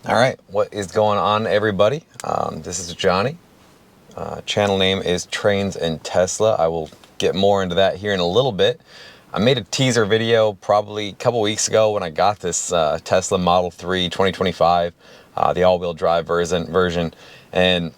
All right, what is going on, everybody? This is Johnny. Channel name is Trains and Tesla. I will get more into that here in a little bit. I made a teaser video probably a couple weeks ago when I got this Tesla Model 3 2025, the all-wheel drive version, and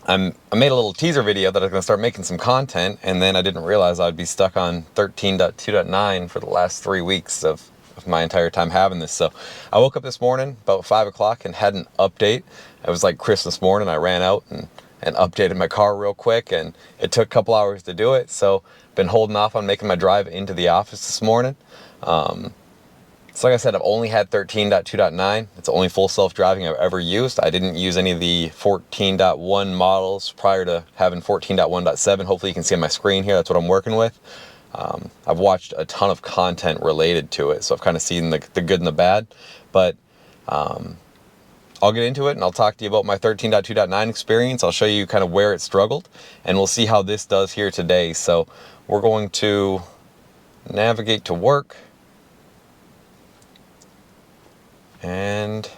I made a little teaser video that I was going to start making some content, and then I didn't realize I'd be stuck on 13.2.9 for the last 3 weeks of my entire time having this. So I woke up this morning about 5 o'clock and had an update. It was like Christmas morning. I ran out and updated my car real quick, and it took a couple hours to do it. So been holding off on making my drive into the office this morning. So like I said, I've only had 13.2.9. It's the only full self-driving I've ever used. I didn't use any of the 14.1 models prior to having 14.1.7. Hopefully you can see on my screen here, that's what I'm working with. I've watched a ton of content related to it, so I've kind of seen the good and the bad, but I'll get into it and I'll talk to you about my 13.2.9 experience. I'll show you kind of where it struggled, and we'll see how this does here today. So we're going to navigate to work, and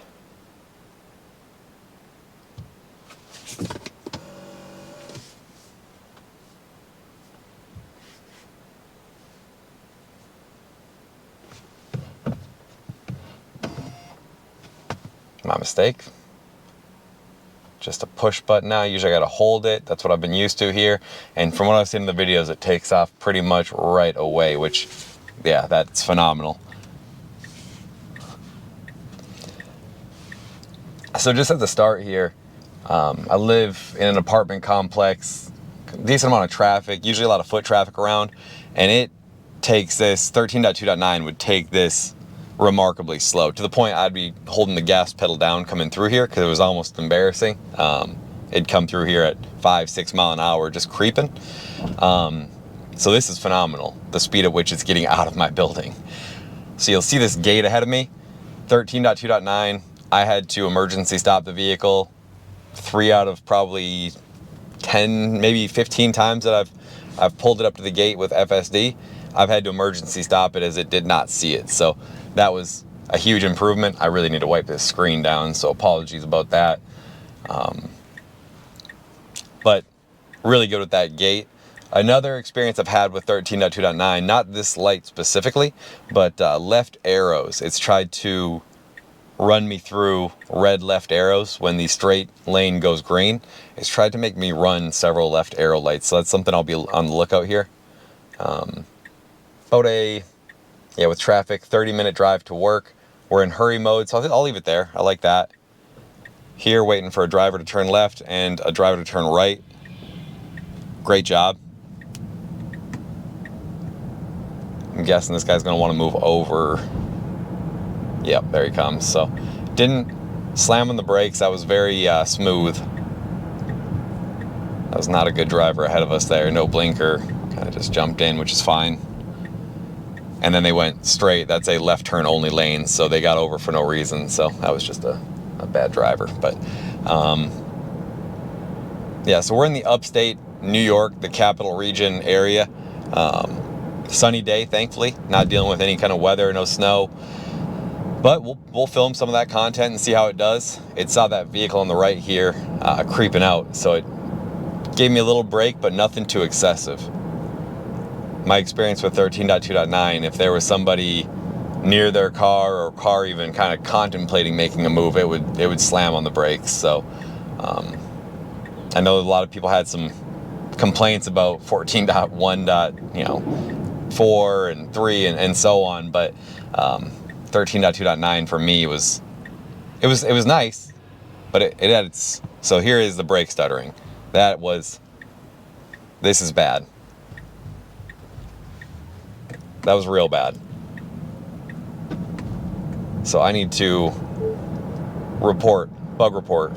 my mistake. Just a push button now. Usually I gotta hold it. That's what I've been used to here. And from what I've seen in the videos, it takes off pretty much right away, which, yeah, that's phenomenal. So just at the start here, I live in an apartment complex, decent amount of traffic, usually a lot of foot traffic around, and it takes this, 13.2.9 would take this remarkably slow, to the point I'd be holding the gas pedal down coming through here because it was almost embarrassing. It'd come through here at 5-6 mile an hour just creeping. So this is phenomenal, the speed at which it's getting out of my building. So you'll see this gate ahead of me, 13.2.9. I had to emergency stop the vehicle 3 out of probably 10, maybe 15 times that I've pulled it up to the gate with FSD. I've had to emergency stop it as it did not see it. So that was a huge improvement. I really need to wipe this screen down, so apologies about that. But really good with that gate. Another experience I've had with 13.2.9, not this light specifically, but left arrows. It's tried to run me through red left arrows when the straight lane goes green. It's tried to make me run several left arrow lights, so that's something I'll be on the lookout here. With traffic, 30-minute drive to work. We're in hurry mode, so I'll leave it there. I like that. Here, waiting for a driver to turn left and a driver to turn right. Great job. I'm guessing this guy's gonna want to move over. Yep, there he comes. So, didn't slam on the brakes. That was very smooth. That was not a good driver ahead of us there. No blinker. Kind of just jumped in, which is fine. And then they went straight. That's a left turn only lane, so they got over for no reason. So that was just a bad driver. But yeah, so we're in the upstate New York, the capital region area. Sunny day, thankfully. Not dealing with any kind of weather, no snow. But we'll film some of that content and see how it does. It saw that vehicle on the right here creeping out, so it gave me a little break, but nothing too excessive. My experience with 13.2.9, if there was somebody near their car or car even kind of contemplating making a move, it would slam on the brakes. So I know a lot of people had some complaints about 14.1.4 and 3 and so on, but 13.2.9 for me was nice, but it had its. So here is the brake stuttering. This is bad. That was real bad. So I need to bug report.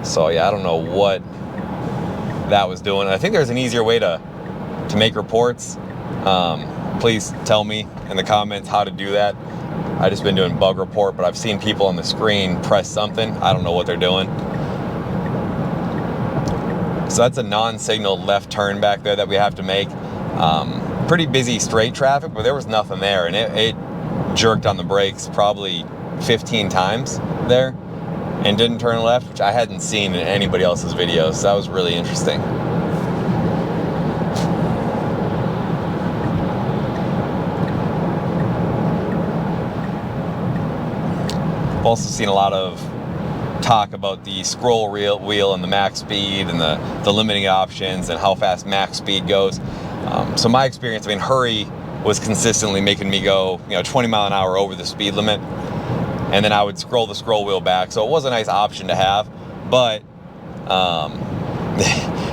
So yeah, I don't know what that was doing. I think there's an easier way to make reports. Please tell me in the comments how to do that. I just been doing bug report, but I've seen people on the screen press something. I don't know what they're doing. So that's a non-signal left turn back there that we have to make. pretty busy straight traffic, but there was nothing there, and it jerked on the brakes probably 15 times there and didn't turn left, which I hadn't seen in anybody else's videos, so that was really interesting. I've also seen a lot of talk about the scroll wheel and the max speed and the limiting options and how fast max speed goes. So my experience, I mean, hurry was consistently making me go, 20 mile an hour over the speed limit, and then I would scroll the scroll wheel back. So it was a nice option to have, but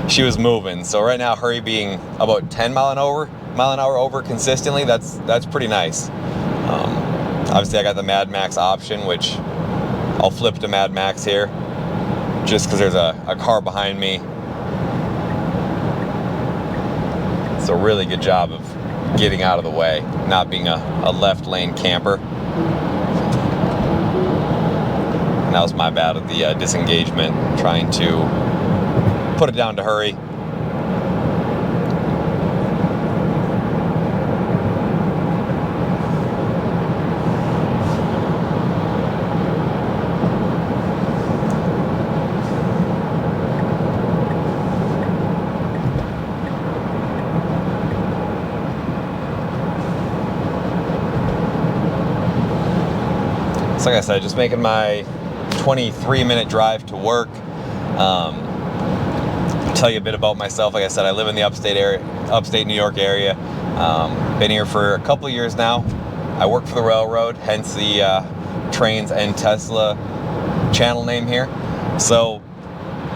she was moving. So right now, hurry being about 10 mile an hour over consistently, that's pretty nice. Obviously, I got the Mad Max option, which I'll flip to Mad Max here, just because there's a car behind me. It's a really good job of getting out of the way, not being a left lane camper. And that was my bad at the disengagement, trying to put it down to hurry. So like I said, just making my 23-minute drive to work. Tell you a bit about myself. Like I said, I live in the upstate New York area. Been here for a couple of years now. I work for the railroad, hence the Trains and Tesla channel name here. So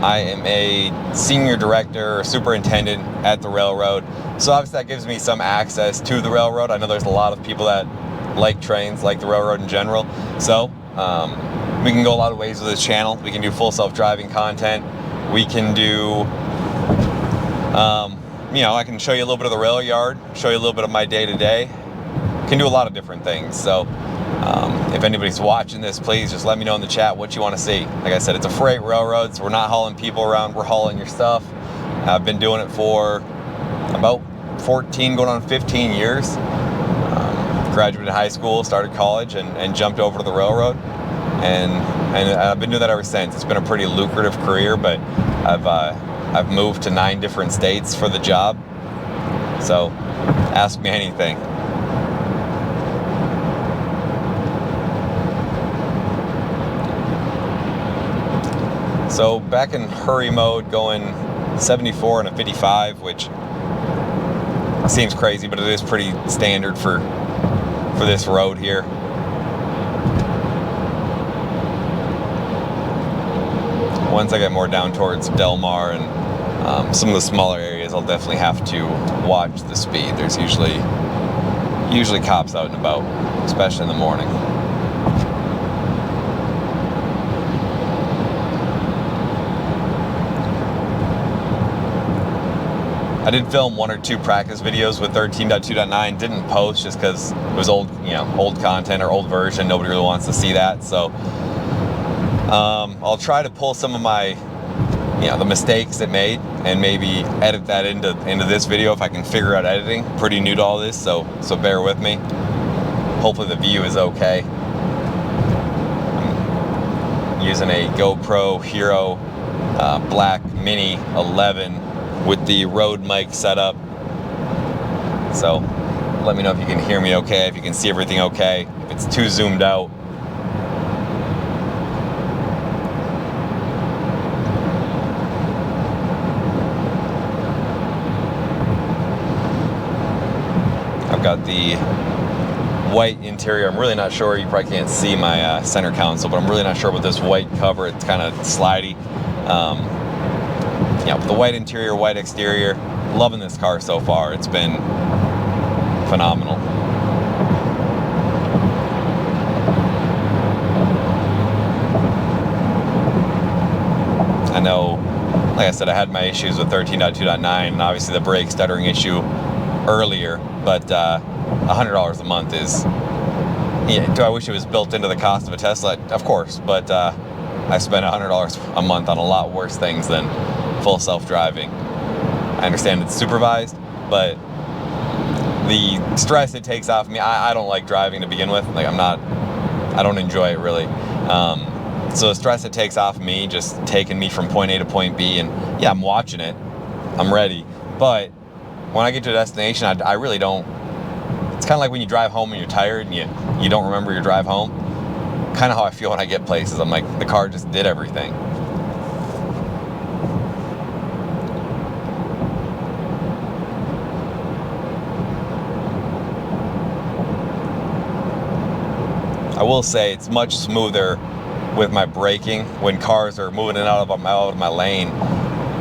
I am a senior director or superintendent at the railroad. So obviously that gives me some access to the railroad. I know there's a lot of people that like trains, like the railroad in general. So we can go a lot of ways with this channel. We can do full self-driving content. We can do, I can show you a little bit of the rail yard, show you a little bit of my day-to-day. Can do a lot of different things. So if anybody's watching this, please just let me know in the chat what you want to see. Like I said, it's a freight railroad, so we're not hauling people around, we're hauling your stuff. I've been doing it for about 14, going on 15 years. Graduated high school, started college, and jumped over to the railroad, and I've been doing that ever since. It's been a pretty lucrative career, but I've moved to 9 different states for the job. So ask me anything. So back in hurry mode, going 74 and a 55, which seems crazy, but it is pretty standard for this road here. Once I get more down towards Del Mar and some of the smaller areas, I'll definitely have to watch the speed. There's usually cops out and about, especially in the morning. I did film 1 or 2 practice videos with 13.2.9, didn't post just because it was old content or old version. Nobody really wants to see that. So I'll try to pull some of my, the mistakes it made and maybe edit that into this video if I can figure out editing. Pretty new to all this, so bear with me. Hopefully the view is okay. I'm using a GoPro Hero Black Mini 11 with the Rode mic set up. So let me know if you can hear me okay, if you can see everything okay, if it's too zoomed out. I've got the white interior. I'm really not sure, you probably can't see my center console, but I'm really not sure about this white cover. It's kind of slidey. The white interior, white exterior. Loving this car so far. It's been phenomenal. I know, like I said, I had my issues with 13.2.9 and obviously the brake stuttering issue earlier, but $100 a month is, do I wish it was built into the cost of a Tesla? Of course, but I spend $100 a month on a lot worse things than full self-driving. I understand it's supervised, but the stress it takes off me. I don't like driving to begin with. Like I don't enjoy it really. So the stress it takes off me, just taking me from point A to point B, and yeah, I'm watching it, I'm ready. But when I get to a destination, I really don't. It's kind of like when you drive home and you're tired and you don't remember your drive home. Kind of how I feel when I get places. I'm like, the car just did everything. I will say it's much smoother with my braking. When cars are moving in and out of my lane,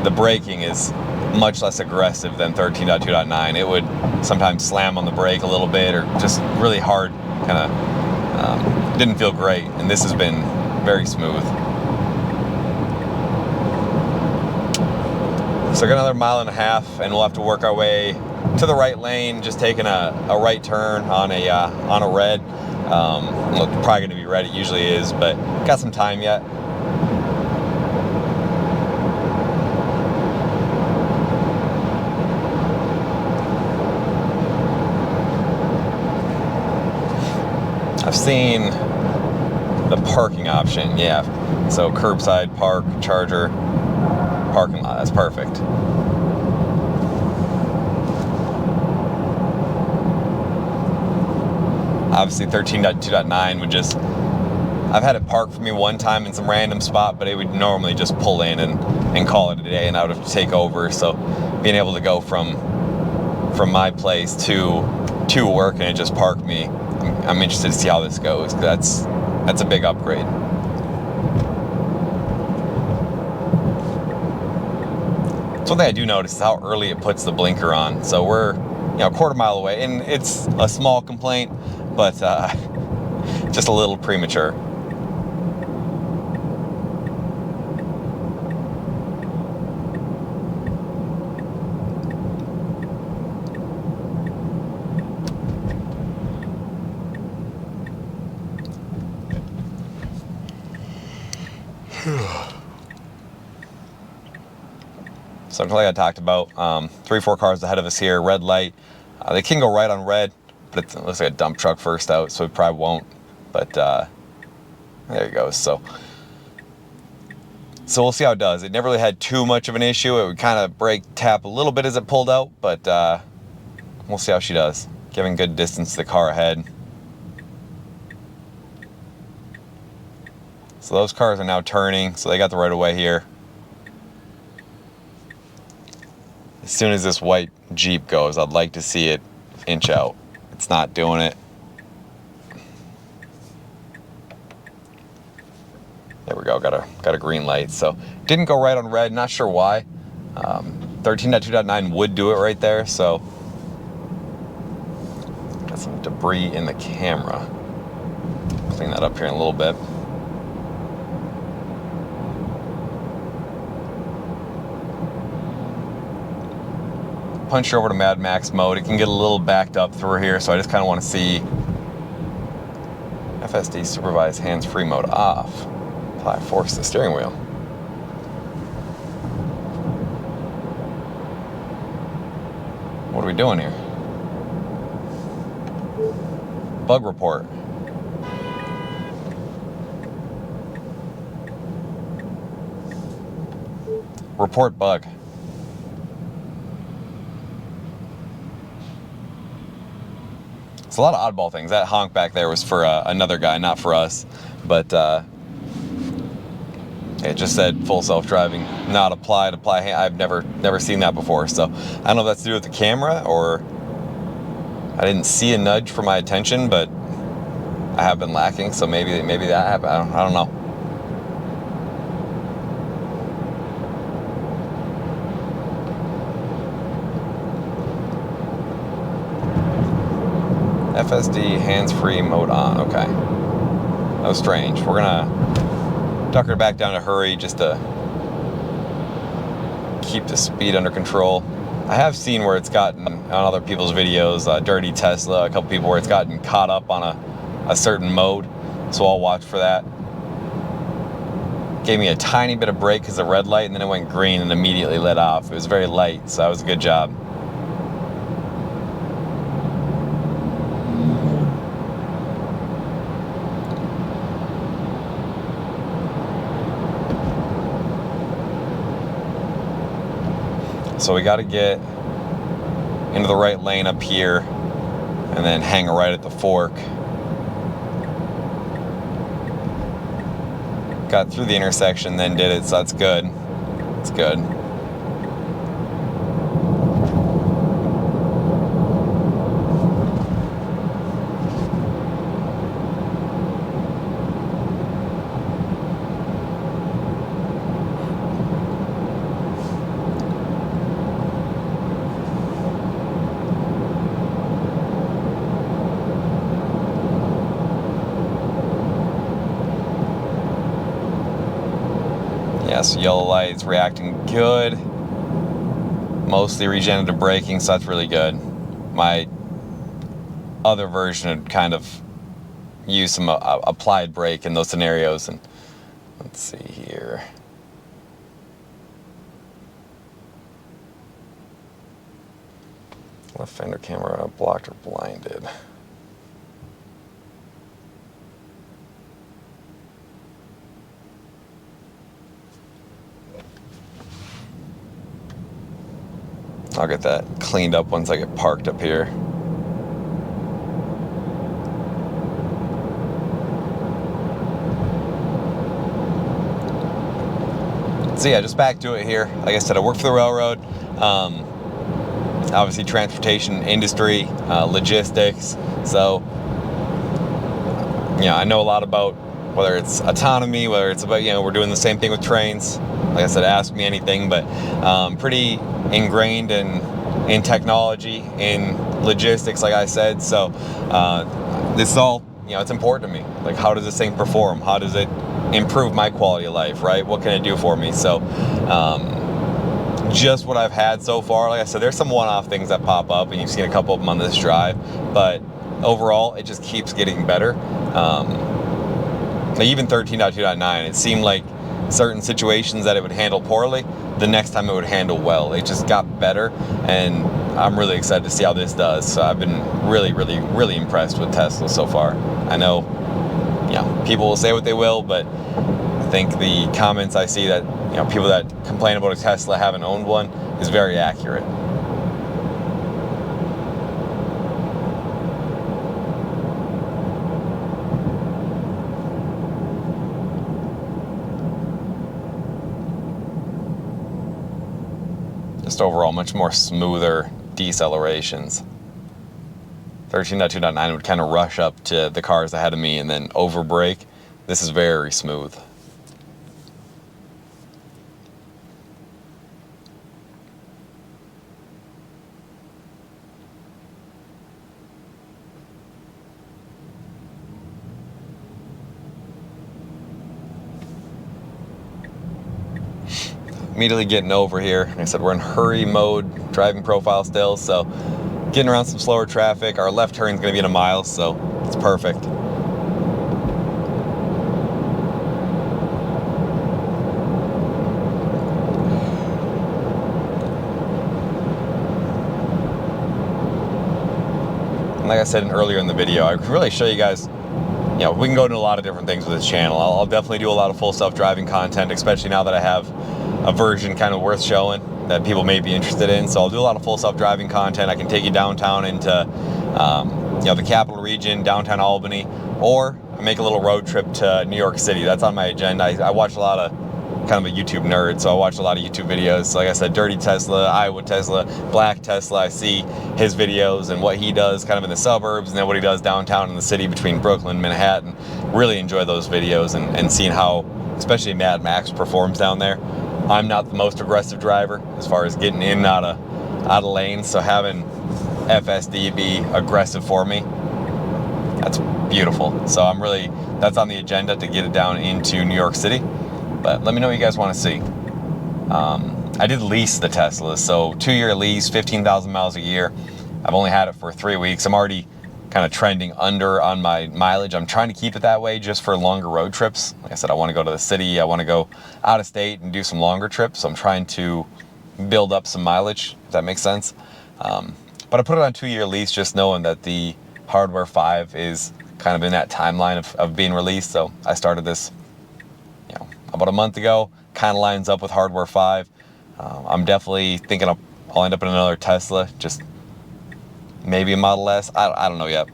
the braking is much less aggressive than 13.2.9. It would sometimes slam on the brake a little bit, or just really hard, kind of didn't feel great. And this has been very smooth. So I got another 1.5 miles, and we'll have to work our way to the right lane, just taking a right turn on a red. Well, it's probably going to be red, it usually is, but got some time yet. I've seen the parking option, yeah. So curbside park, charger, parking lot, that's perfect. Obviously 13.2.9 would just, I've had it park for me one time in some random spot, but it would normally just pull in and call it a day, and I would have to take over. So being able to go from my place to work and it just parked me, I'm interested to see how this goes. That's a big upgrade. So one thing I do notice is how early it puts the blinker on. So we're a 1/4 mile away, and it's a small complaint, but just a little premature. So like I talked about, 3-4 cars ahead of us here, red light. They can go right on red, but it looks like a dump truck first out, so it probably won't. But there you go. So we'll see how it does. It never really had too much of an issue. It would kind of brake tap a little bit as it pulled out, but we'll see how she does. Giving good distance to the car ahead. So those cars are now turning, so they got the right of way here. As soon as this white Jeep goes, I'd like to see it inch out. It's not doing it. There we go, got a green light. So didn't go right on red, not sure why. 13.2.9 would do it right there, so got some debris in the camera. Clean that up here in a little bit. Punch her over to Mad Max mode. It can get a little backed up through here, so I just kind of want to see FSD supervised hands-free mode off. Apply force to the steering wheel. What are we doing here? Bug report. Report bug. It's a lot of oddball things. That honk back there was for another guy, not for us. But it just said full self-driving, not applied. I've never seen that before. So I don't know if that's to do with the camera, or I didn't see a nudge for my attention, but I have been lacking. So maybe that happened. I don't know. FSD hands-free mode on. Okay. That was strange. We're gonna duck her back down to hurry just to keep the speed under control. I have seen where it's gotten on other people's videos, Dirty Tesla, a couple people, where it's gotten caught up on a certain mode. So I'll watch for that. Gave me a tiny bit of brake because of red light, and then it went green and immediately lit off. It was very light, so that was a good job. So we got to get into the right lane up here and then hang right at the fork. Got through the intersection, then did it, so that's good. It's good. Yeah, so yellow light's reacting good. Mostly regenerative braking, so that's really good. My other version would kind of use some applied brake in those scenarios. And let's see here. Left fender camera blocked or blinded. I'll get that cleaned up once I get parked up here. So yeah, just back to it here. Like I said, I work for the railroad. Obviously transportation industry, logistics. So, I know a lot about whether it's autonomy, whether it's about, we're doing the same thing with trains. Like I said, ask me anything, but pretty ingrained in technology, in logistics, like I said. So this is all, it's important to me. Like, how does this thing perform? How does it improve my quality of life, right? What can it do for me? So just what I've had so far, like I said, there's some one-off things that pop up, and you've seen a couple of them on this drive, but overall, it just keeps getting better. Even 13.2.9, it seemed like certain situations that it would handle poorly, the next time it would handle well. It just got better, and I'm really excited to see how this does. So I've been really, really, really impressed with Tesla so far. I know, people will say what they will, but I think the comments I see that, people that complain about a Tesla haven't owned one is very accurate. Just overall much more smoother decelerations. 13.2.9 would kind of rush up to the cars ahead of me and then over brake. This is very smooth. Immediately getting over here. Like I said, we're in hurry mode, driving profile still, so getting around some slower traffic. Our left turn's gonna be in a mile, so it's perfect. And like I said earlier in the video, I can really show you guys, we can go into a lot of different things with this channel. I'll definitely do a lot of full self-driving content, especially now that I have a version kind of worth showing that people may be interested in. So I'll do a lot of full self-driving content. I can take you downtown into, the capital region, downtown Albany, or I make a little road trip to New York City. That's on my agenda. I watch a lot of, kind of a YouTube nerd, so I watch a lot of YouTube videos. Like I said, Dirty Tesla, Iowa Tesla, Black Tesla. I see his videos and what he does kind of in the suburbs, and then what he does downtown in the city between Brooklyn and Manhattan. Really enjoy those videos and seeing how, especially Mad Max performs down there. I'm not the most aggressive driver as far as getting in and out of lanes, so having FSD be aggressive for me, that's beautiful. So that's on the agenda to get it down into New York City. But let me know what you guys want to see. I did lease the Tesla, so 2-year lease, 15,000 miles a year. I've only had it for 3 weeks. I'm already kind of trending under on my mileage. I'm trying to keep it that way just for longer road trips. Like I said, I want to go to the city. I want to go out of state and do some longer trips. So I'm trying to build up some mileage, if that makes sense. But I put it on 2-year lease just knowing that the Hardware 5 is kind of in that timeline of being released. So I started this, about a month ago. Kind of lines up with Hardware 5. I'm definitely thinking of I'll end up in another Tesla, just maybe a Model S. I don't know yet.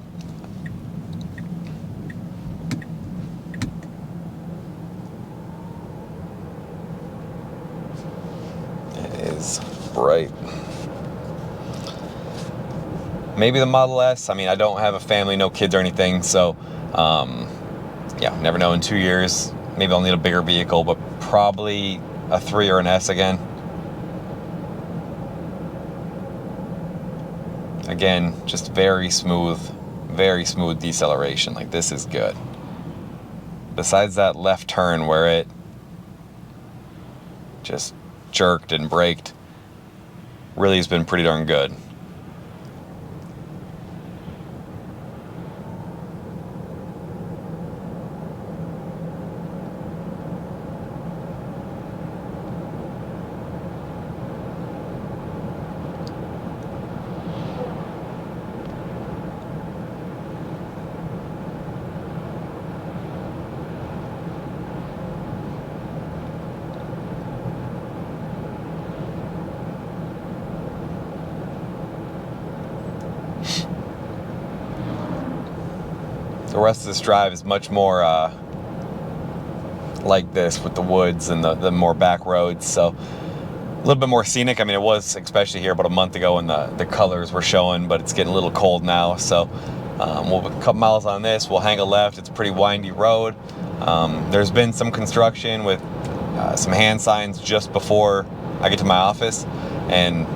It is bright. Maybe the Model S. I mean, I don't have a family, no kids or anything, so yeah, never know. In 2 years, maybe I'll need a bigger vehicle, but probably a 3 or an S again. Again, just very smooth deceleration. Like, this is good. Besides that left turn where it just jerked and braked, really has been pretty darn good. The rest of this drive is much more like this, with the woods and the more back roads, so a little bit more scenic. I mean, it was, especially here about a month ago, when the colors were showing, but it's getting a little cold now, so we'll a couple miles on this, we'll hang a left. It's a pretty windy road. There's been some construction with some hand signs just before I get to my office, and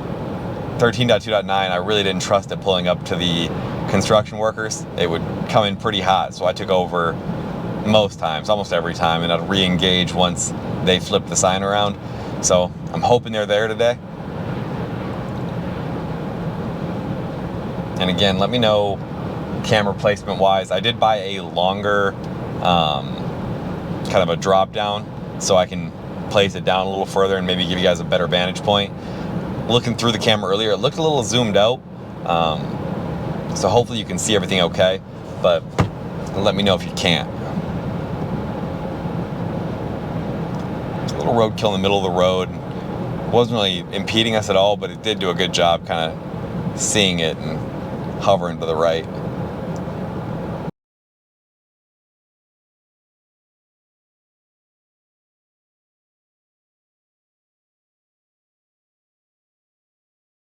13.2.9, I really didn't trust it pulling up to the construction workers. It would come in pretty hot, so I took over most times, almost every time, and I'd re-engage once they flipped the sign around. So I'm hoping they're there today. And again, let me know camera placement wise. I did buy a longer kind of a drop down, so I can place it down a little further and maybe give you guys a better vantage point. Looking through the camera earlier, it looked a little zoomed out, so hopefully you can see everything okay, but let me know if you can't. A little roadkill in the middle of the road. Wasn't really impeding us at all, but it did do a good job kind of seeing it and hovering to the right.